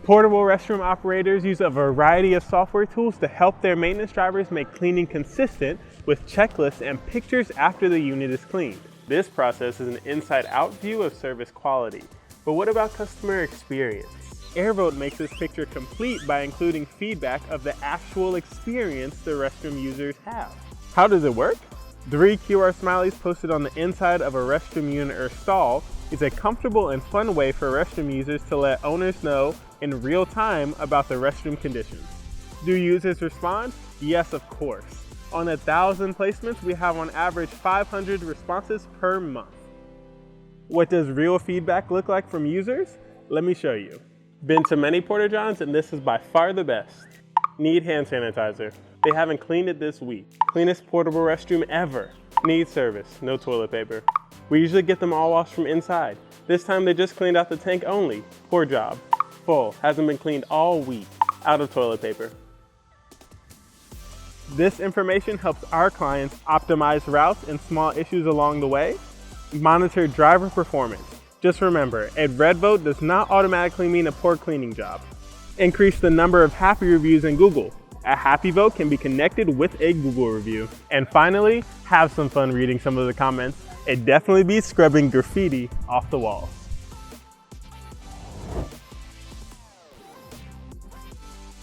Portable restroom operators use a variety of software tools to help their maintenance drivers make cleaning consistent with checklists and pictures after the unit is cleaned. This process is an inside-out view of service quality. But what about customer experience? AirVote makes this picture complete by including feedback of the actual experience the restroom users have. How does it work? 3 QR smileys posted on the inside of a restroom unit or stall is a comfortable and fun way for restroom users to let owners know in real time about the restroom conditions. Do users respond? Yes, of course. On 1,000 placements, we have on average 500 responses per month. What does real feedback look like from users? Let me show you. Been to many porta johns and this is by far the best. Need hand sanitizer. They haven't cleaned it this week. Cleanest portable restroom ever. Need service, no toilet paper. We usually get them all washed from inside. This time they just cleaned out the tank only. Poor job. Full, hasn't been cleaned all week. Out of toilet paper. This information helps our clients optimize routes and small issues along the way. Monitor driver performance. Just remember, a red vote does not automatically mean a poor cleaning job. Increase the number of happy reviews in Google. A happy vote can be connected with a Google review. And finally, have some fun reading some of the comments. It definitely beats scrubbing graffiti off the walls.